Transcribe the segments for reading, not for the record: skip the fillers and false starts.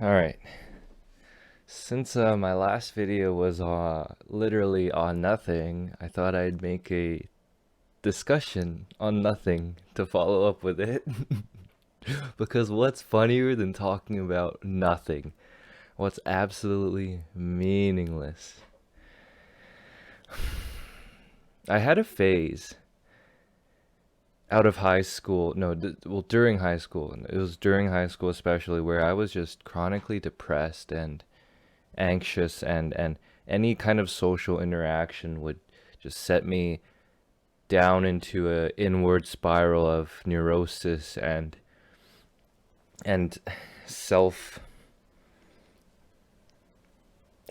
All right. Since my last video was literally on nothing, I thought I'd make a discussion on nothing to follow up with it. Because what's funnier than talking about nothing? What's absolutely meaningless? I had a phase out of high school. No, well, during high school. And it was during high school especially where I was just chronically depressed and anxious and any kind of social interaction would just set me down into a inward spiral of neurosis and self.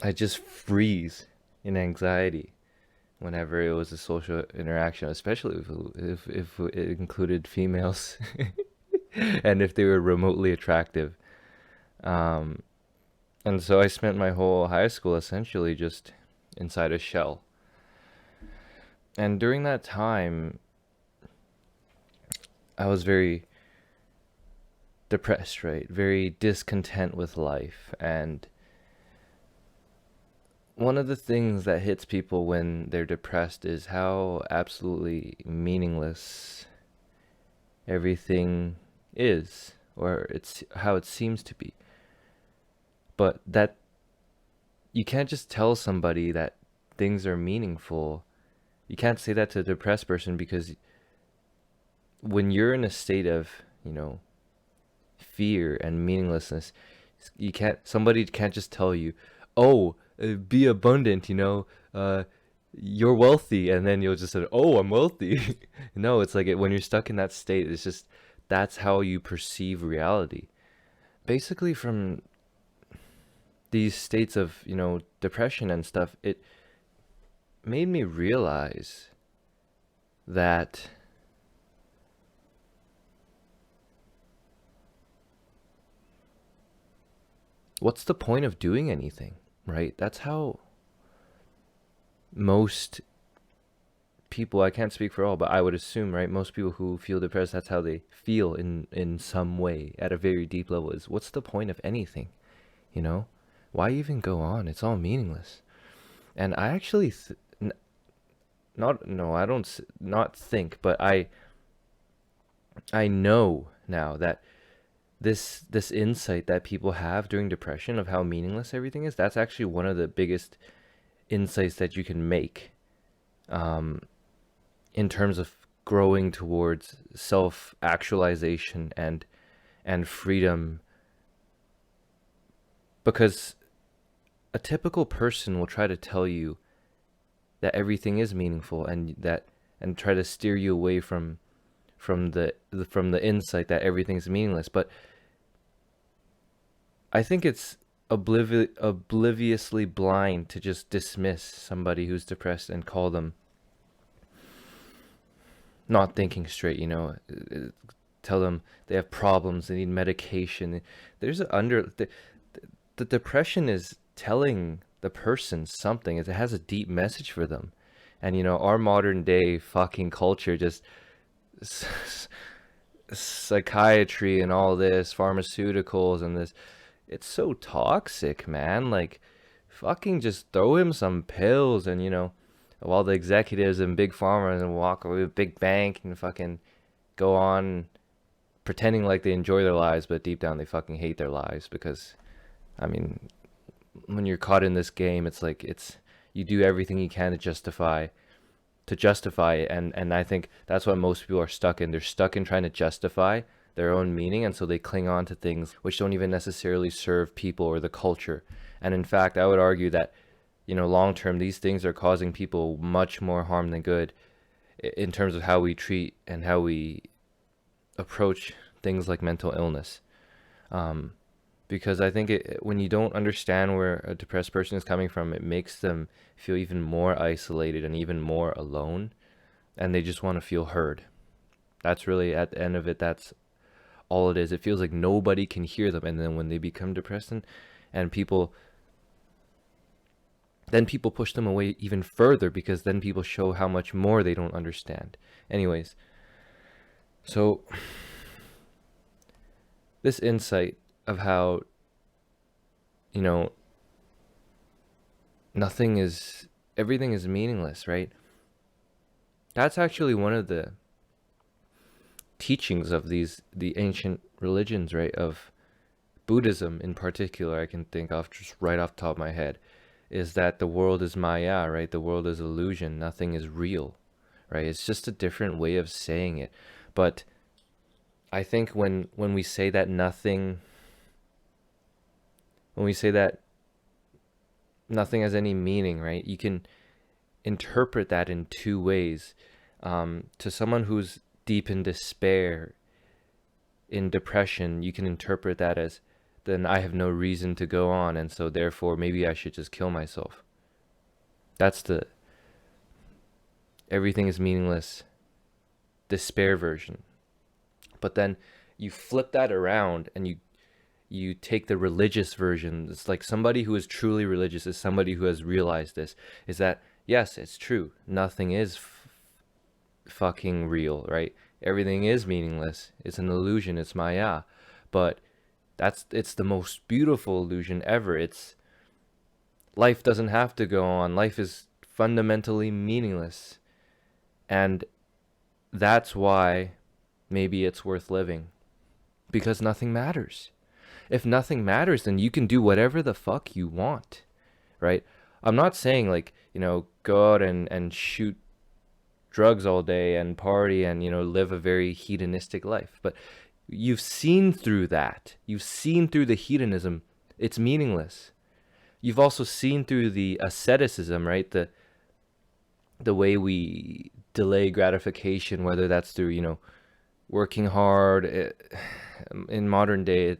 I just freeze in anxiety whenever it was a social interaction, especially if it included females and if they were remotely attractive. um and so I spent my whole high school essentially just inside a shell. And during that time, I was very depressed, right? Very discontent with life. And one of the things that hits people when they're depressed is how absolutely meaningless everything is, or it's how it seems to be. But that you can't just tell somebody that things are meaningful. You can't say that to a depressed person because when you're in a state of, fear and meaninglessness, somebody can't just tell you, oh, be abundant, you're wealthy, and then you'll just say, oh, I'm wealthy. No, it's like when you're stuck in that state, it's just that's how you perceive reality. Basically, from these states of, depression and stuff, it made me realize that what's the point of doing anything, right? That's how most people, I can't speak for all, but I would assume, right, most people who feel depressed, that's how they feel in some way at a very deep level, is what's the point of anything, you know? Why even go on? It's all meaningless. And I actually not no, I don't not think, but I know now that this insight that people have during depression of how meaningless everything is, that's actually one of the biggest insights that you can make, um, in terms of growing towards self-actualization and freedom. Because a typical person will try to tell you that everything is meaningful and try to steer you away from the insight that everything is meaningless. But I think it's obliviously blind to just dismiss somebody who's depressed and call them not thinking straight, tell them they have problems, they need medication. There's a under the depression is telling the person something. It has a deep message for them. And our modern day fucking culture just psychiatry and all this pharmaceuticals and this, it's so toxic, man. Like, fucking just throw him some pills and while the executives and big pharma and walk away with big bank and fucking go on pretending like they enjoy their lives, but deep down they fucking hate their lives. Because I mean, when you're caught in this game, it's like you do everything you can to justify it. And I think that's what most people are stuck in. They're stuck in trying to justify their own meaning, and so they cling on to things which don't even necessarily serve people or the culture. And in fact, I would argue that long term, these things are causing people much more harm than good, in terms of how we treat and how we approach things like mental illness. um, because I think when you don't understand where a depressed person is coming from, it makes them feel even more isolated and even more alone, and they just want to feel heard. That's really, at the end of it, that's all it is. It feels like nobody can hear them, and then when they become depressed, and people push them away even further, because then people show how much more they don't understand. Anyways, so this insight of how you know, nothing is, everything is meaningless, right? That's actually one of the teachings of the ancient religions, right? Of Buddhism in particular, I can think of just right off the top of my head, is that the world is Maya, right? The world is illusion. Nothing is real, right? It's just a different way of saying it. But I think when we say that nothing, when we say that nothing has any meaning, right? You can interpret that in two ways. To someone who's deep in despair, in depression, you can interpret that as, then I have no reason to go on, and so therefore maybe I should just kill myself. That's the everything is meaningless despair version. But then you flip that around and you take the religious version. It's like somebody who is truly religious is somebody who has realized this, is that yes, it's true, nothing is fucking real, right? Everything is meaningless. It's an illusion. It's Maya. But it's the most beautiful illusion ever. It's life doesn't have to go on. Life is fundamentally meaningless. And that's why maybe it's worth living. Because nothing matters. If nothing matters, then you can do whatever the fuck you want, right? I'm not saying like, go out and shoot drugs all day and party and, live a very hedonistic life. But you've seen through that. You've seen through the hedonism. It's meaningless. You've also seen through the asceticism, right? The way we delay gratification, whether that's through, working hard. In modern day,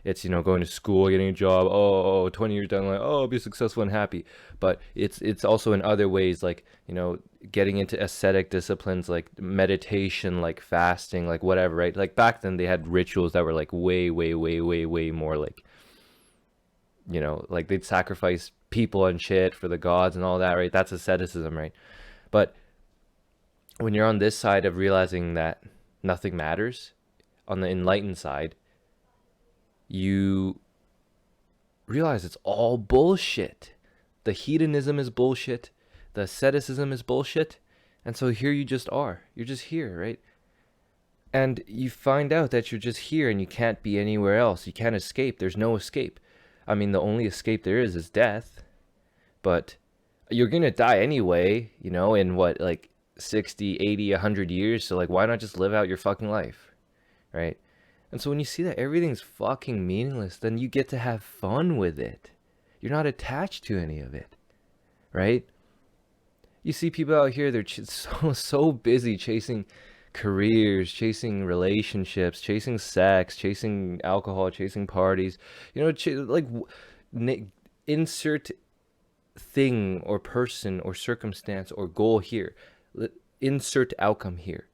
it's going to school, getting a job. Oh, 20 years down the line, I'll be successful and happy. But it's also in other ways, like, getting into ascetic disciplines like meditation, like fasting, like whatever, right? Like back then they had rituals that were like way, way, way, way, way more like, like they'd sacrifice people and shit for the gods and all that, right? That's asceticism, right? But when you're on this side of realizing that nothing matters, on the enlightened side, you realize it's all bullshit. The hedonism is bullshit. The asceticism is bullshit. And so here you just are. You're just here, right? And you find out that you're just here and you can't be anywhere else. You can't escape. There's no escape. I mean, the only escape there is death. But you're going to die anyway, in what, like 60, 80, 100 years. So, like, why not just live out your fucking life, right? And so when you see that everything's fucking meaningless, then you get to have fun with it. You're not attached to any of it, right? You see people out here, they're so busy chasing careers, chasing relationships, chasing sex, chasing alcohol, chasing parties. Insert thing or person or circumstance or goal here. Insert outcome here.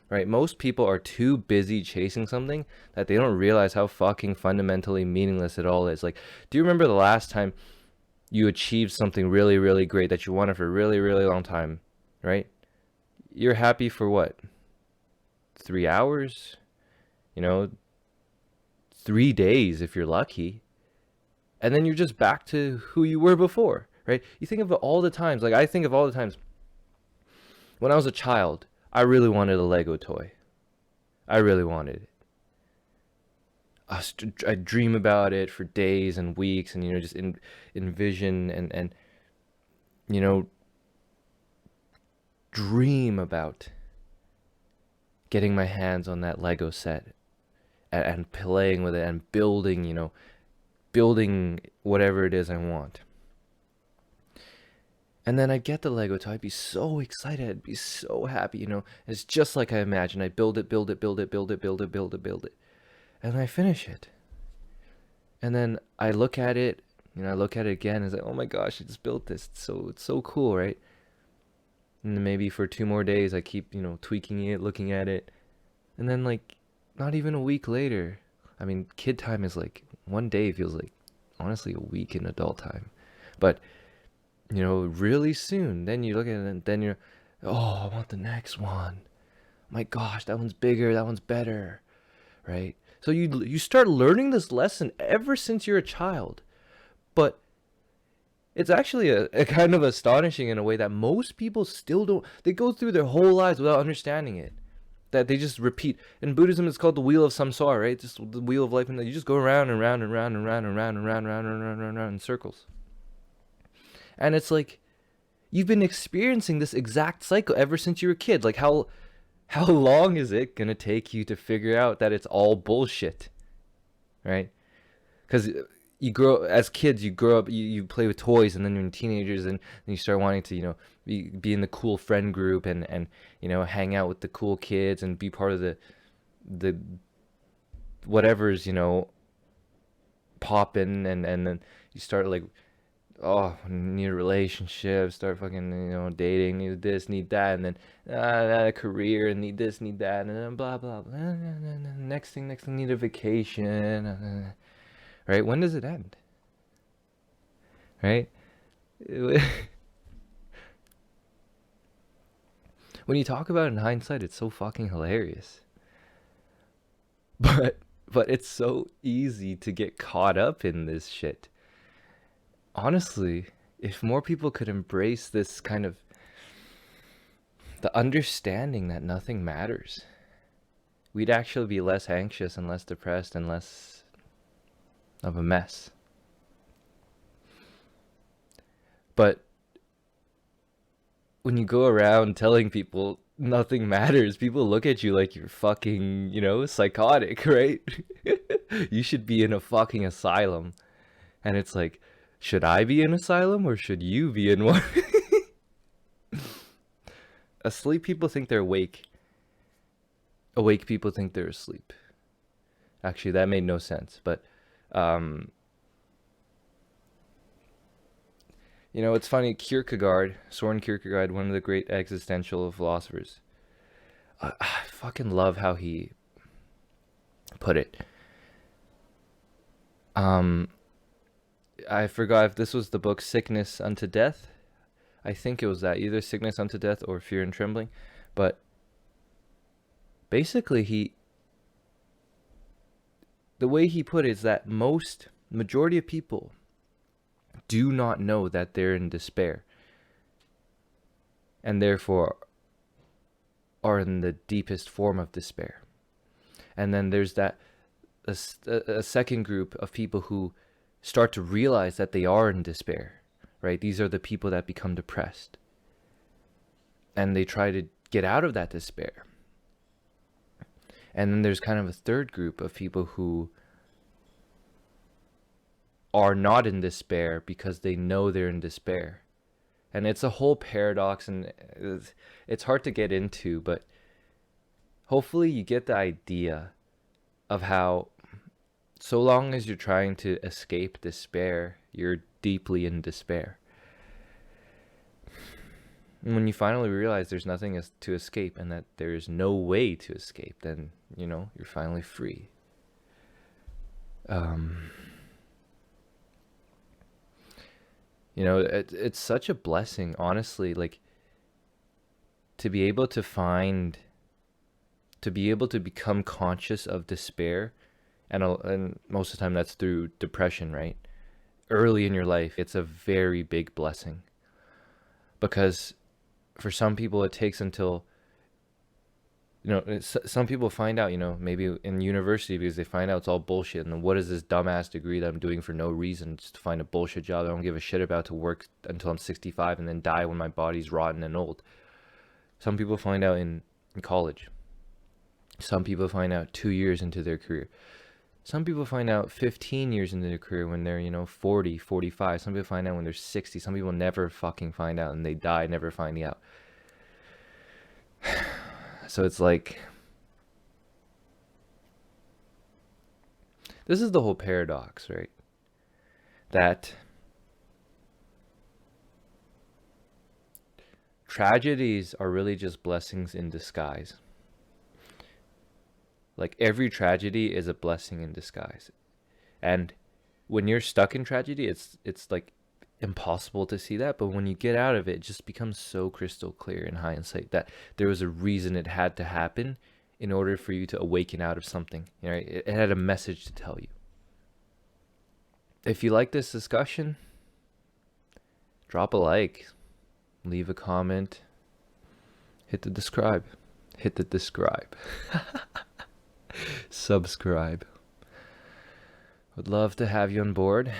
Right? Most people are too busy chasing something that they don't realize how fucking fundamentally meaningless it all is. Like, do you remember the last time you achieved something really, really great that you wanted for a really, really long time, right? You're happy for what? 3 hours? 3 days if you're lucky. And then you're just back to who you were before, right? You think of all the times, like I think of all the times when I was a child, I really wanted a Lego toy. I really wanted it. I dream about it for days and weeks and, just envision and dream about getting my hands on that Lego set and playing with it and building whatever it is I want. And then I'd get the Lego toy. I'd be so excited. I'd be so happy, It's just like I imagined. I'd build it. And I finish it. And then I look at it, I look at it again. And it's like, oh my gosh, I just built this. It's so cool, right? And then maybe for 2 more days, I keep, tweaking it, looking at it. And then, like, not even a week later. I mean, kid time is like, one day feels like, honestly, a week in adult time. But really soon, then you look at it and then you're, oh, I want the next one. My gosh, that one's bigger, that one's better, right? So you start learning this lesson ever since you're a child. But it's actually a kind of astonishing in a way that most people still don't. They go through their whole lives without understanding it. That they just repeat. In Buddhism, it's called the wheel of samsara, right? Just the wheel of life, and you just go around and round and round and round and round and round and round and round and round in circles. And it's like you've been experiencing this exact cycle ever since you were a kid. Like how long is it gonna take you to figure out that it's all bullshit, right? Because you grow as kids, you grow up, you play with toys, and then you're teenagers, and you start wanting to, be in the cool friend group, and hang out with the cool kids and be part of the whatever's popping, and then you start like, oh, need a relationship, start fucking dating, need this, need that, and then a career, and need this, need that, and then blah blah blah. Next thing, need a vacation. Right? When does it end? Right? When you talk about it in hindsight, it's so fucking hilarious. But it's so easy to get caught up in this shit. Honestly, if more people could embrace this kind of the understanding that nothing matters, we'd actually be less anxious and less depressed and less of a mess. But when you go around telling people nothing matters, people look at you like you're fucking, psychotic, right? You should be in a fucking asylum. And it's like, should I be in asylum or should you be in one? Asleep people think they're awake. Awake people think they're asleep. Actually, that made no sense, but it's funny. Soren Kierkegaard, one of the great existential philosophers. I fucking love how he put it. I forgot if this was the book Sickness Unto Death. I think it was that, either Sickness Unto Death or Fear and Trembling. But basically, the way he put it is that majority of people do not know that they're in despair, and therefore are in the deepest form of despair. And then there's a second group of people who start to realize that they are in despair, right? These are the people that become depressed, and they try to get out of that despair. And then there's kind of a third group of people who are not in despair because they know they're in despair. And it's a whole paradox, and it's hard to get into, but hopefully you get the idea of how, so long as you're trying to escape despair, you're deeply in despair. And when you finally realize there's nothing to escape and that there is no way to escape, then, you're finally free. It's such a blessing, honestly, like, to be able to become conscious of despair, and most of the time that's through depression, right? Early in your life, it's a very big blessing, because for some people it takes until, some people find out, maybe in university, because they find out it's all bullshit, and what is this dumbass degree that I'm doing for no reason, just to find a bullshit job that I don't give a shit about, to work until I'm 65 and then die when my body's rotten and old. Some people find out in college. Some people find out 2 years into their career. Some people find out 15 years into their career when they're, 40, 45. Some people find out when they're 60. Some people never fucking find out, and they die never finding out. So it's like, this is the whole paradox, right? That tragedies are really just blessings in disguise. Like, every tragedy is a blessing in disguise. And when you're stuck in tragedy, it's like impossible to see that, but when you get out of it, it just becomes so crystal clear in hindsight that there was a reason it had to happen in order for you to awaken out of something. Right? It had a message to tell you. If you like this discussion, drop a like, leave a comment, hit the describe. Hit the describe. Subscribe. Would love to have you on board.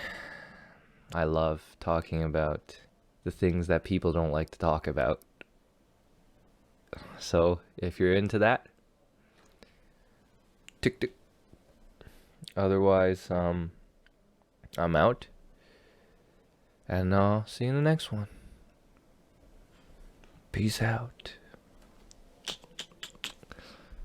I love talking about the things that people don't like to talk about. So if you're into that, tick tick. Otherwise, I'm out. And I'll see you in the next one. Peace out.